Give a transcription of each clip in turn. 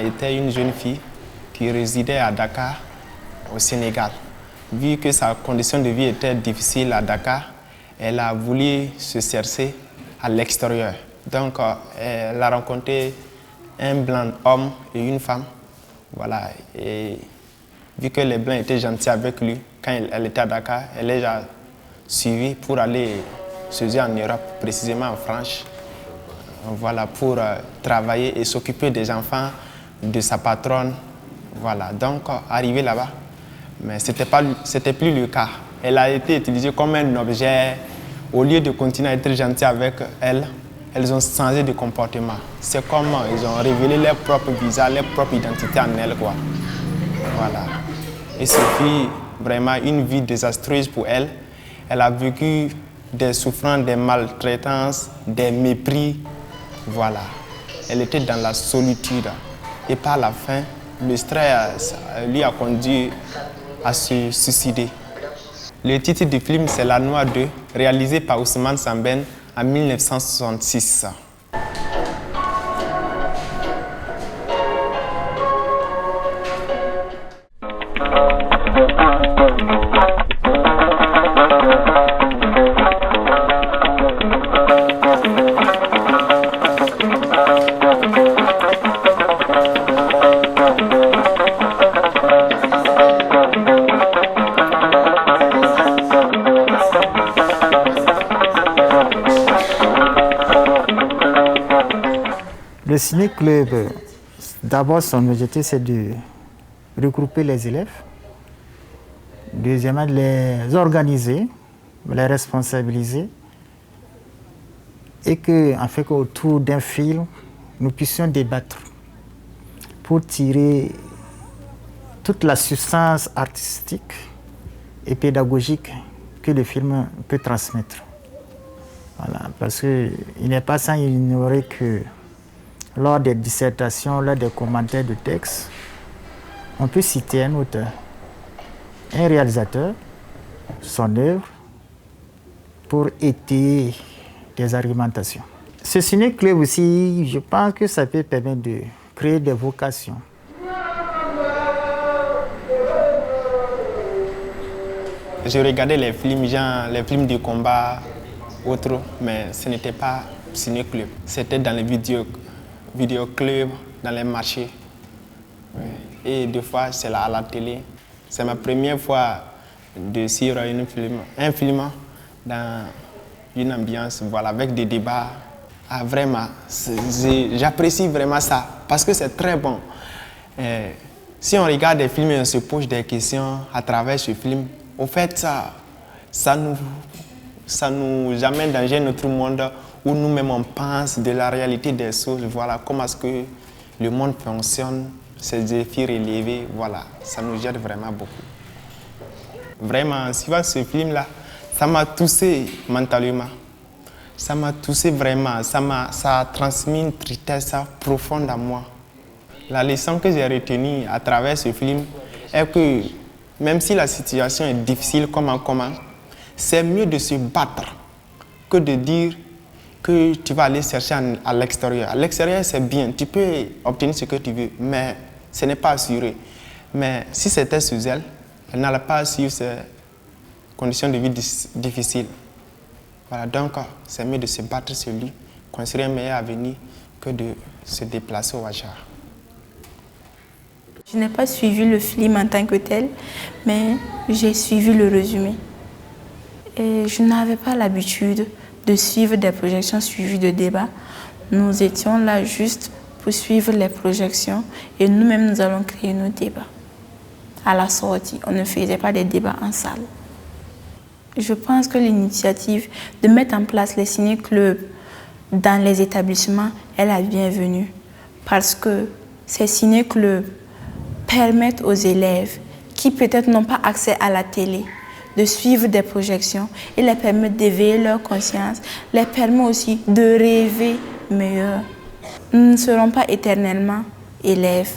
était une jeune fille qui résidait à Dakar, au Sénégal. Vu que sa condition de vie était difficile à Dakar, elle a voulu se chercher à l'extérieur. Donc, elle a rencontré un blanc homme et une femme. Voilà. Et vu que les blancs étaient gentils avec lui, quand elle était à Dakar, elle les a suivis pour aller se dire en Europe, précisément en France. Voilà, pour travailler et s'occuper des enfants de sa patronne. Voilà. Donc, arrivé là-bas, mais c'était plus le cas. Elle a été utilisée comme un objet. Au lieu de continuer à être gentil avec elle, elles ont changé de comportement. C'est comme ils ont révélé leur propre visage, leur propre identité en elle, quoi. Voilà. Et ce fut vraiment une vie désastreuse pour elle. Elle a vécu des souffrances, des maltraitances, des mépris. Voilà. Elle était dans la solitude. Et par la fin, le stress lui a conduit à se suicider. Le titre du film, c'est La Noire 2, réalisé par Ousmane Sembène en 1966. Le ciné-club, d'abord son objectif c'est de regrouper les élèves, deuxièmement de les organiser, de les responsabiliser et qu'autour d'un film, nous puissions débattre pour tirer toute la substance artistique et pédagogique que le film peut transmettre. Voilà, parce qu'il n'est pas sans ignorer que lors des dissertations, lors des commentaires de texte, on peut citer un auteur, un réalisateur, son œuvre, pour étayer des argumentations. Ce ciné-club aussi, je pense que ça peut permettre de créer des vocations. Je regardais les films, genre les films de combat, autres, mais ce n'était pas ciné-club. C'était dans les vidéoclubs, dans les marchés. Oui. Et des fois, c'est là à la télé. C'est ma première fois de suivre un film dans une ambiance, voilà, avec des débats. Ah, vraiment, j'apprécie vraiment ça, parce que c'est très bon. Si on regarde des films et on se pose des questions à travers ce film, au fait, ça nous amène dans un autre monde où nous-mêmes on pense de la réalité des choses, voilà, comment est-ce que le monde fonctionne, ces défis relevés, voilà, ça nous aide vraiment beaucoup. Vraiment, en suivant ce film-là, ça m'a touché mentalement, ça m'a touché vraiment, ça a transmis une tristesse profonde à moi. La leçon que j'ai retenue à travers ce film est que même si la situation est difficile comme en commun, c'est mieux de se battre que de dire que tu vas aller chercher à l'extérieur. À l'extérieur, c'est bien, tu peux obtenir ce que tu veux, mais ce n'est pas assuré. Mais si c'était sous elle, elle n'allait pas suivre ces conditions de vie difficiles. Voilà, donc c'est mieux de se battre sur lui, construire un meilleur avenir, que de se déplacer au hasard. Je n'ai pas suivi le film en tant que tel, mais j'ai suivi le résumé. Et je n'avais pas l'habitude de suivre des projections suivies de débats. Nous étions là juste pour suivre les projections et nous-mêmes nous allons créer nos débats. À la sortie, on ne faisait pas des débats en salle. Je pense que l'initiative de mettre en place les ciné-clubs dans les établissements est la bienvenue parce que ces ciné-clubs permettent aux élèves qui peut-être n'ont pas accès à la télé de suivre des projections et les permettent d'éveiller leur conscience, les permet aussi de rêver meilleur. Nous ne serons pas éternellement élèves.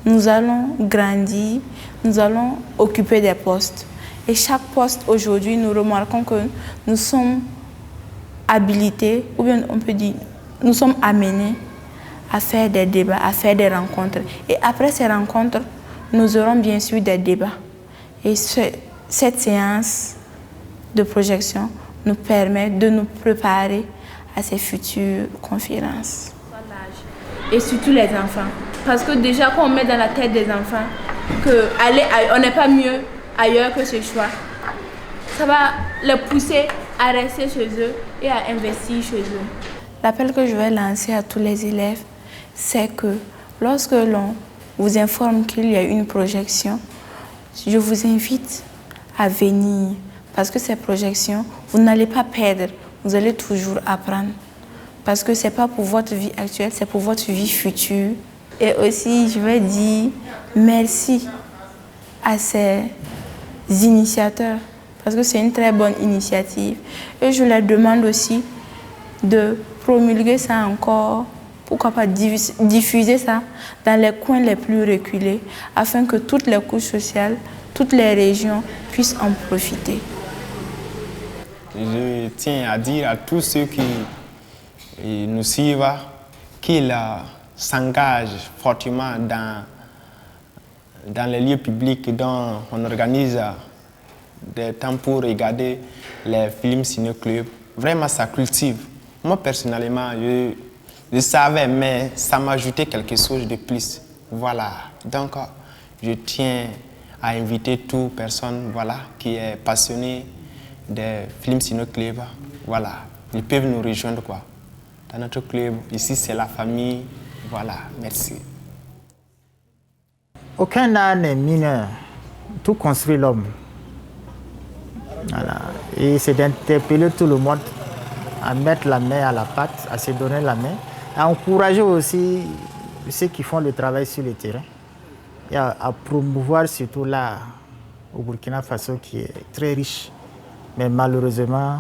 Nous allons grandir, nous allons occuper des postes. Et chaque poste aujourd'hui, nous remarquons que nous sommes habilités, ou bien on peut dire, nous sommes amenés à faire des débats, à faire des rencontres. Et après ces rencontres, nous aurons bien sûr des débats. Et cette séance de projection nous permet de nous préparer à ces futures conférences. Et surtout les enfants. Parce que déjà, quand on met dans la tête des enfants qu'on n'est pas mieux ailleurs que chez soi, ça va les pousser à rester chez eux et à investir chez eux. L'appel que je vais lancer à tous les élèves, c'est que lorsque l'on vous informe qu'il y a une projection, je vous invite à venir. Parce que ces projections, vous n'allez pas perdre, vous allez toujours apprendre. Parce que ce n'est pas pour votre vie actuelle, c'est pour votre vie future. Et aussi, je vais dire merci à ces initiateurs, parce que c'est une très bonne initiative. Et je leur demande aussi de promulguer ça encore, pourquoi pas diffuser ça dans les coins les plus reculés, afin que toutes les couches sociales, toutes les régions puissent en profiter. Je tiens à dire à tous ceux qui nous suivent qu'ils s'engagent fortement dans les lieux publics dont on organise des temps pour regarder les films ciné-club. Vraiment, ça cultive. Moi, personnellement, je savais, mais ça m'a ajouté quelque chose de plus. Voilà. Donc, je tiens à inviter toute personne qui est passionnée des films ciné-club. Voilà. Ils peuvent nous rejoindre dans notre club. Ici, c'est la famille. Voilà. Merci. Aucun art n'est mineur. Tout construit l'homme. Voilà. Et c'est d'interpeller tout le monde à mettre la main à la pâte, à se donner la main, à encourager aussi ceux qui font le travail sur le terrain et à promouvoir surtout l'art au Burkina Faso qui est très riche, mais malheureusement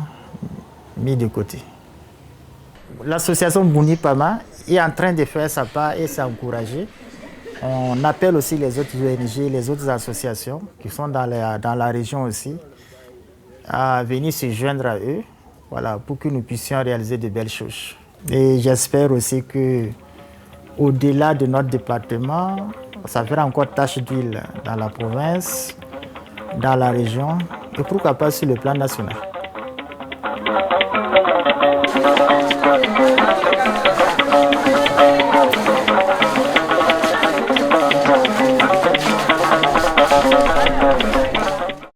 mis de côté. L'association Bouni Pama est en train de faire sa part et s'encourager. On appelle aussi les autres ONG, les autres associations qui sont dans la région aussi, à venir se joindre à eux, pour que nous puissions réaliser de belles choses. Et j'espère aussi que, au-delà de notre département, ça fera encore tache d'huile dans la province, dans la région et pourquoi pas sur le plan national.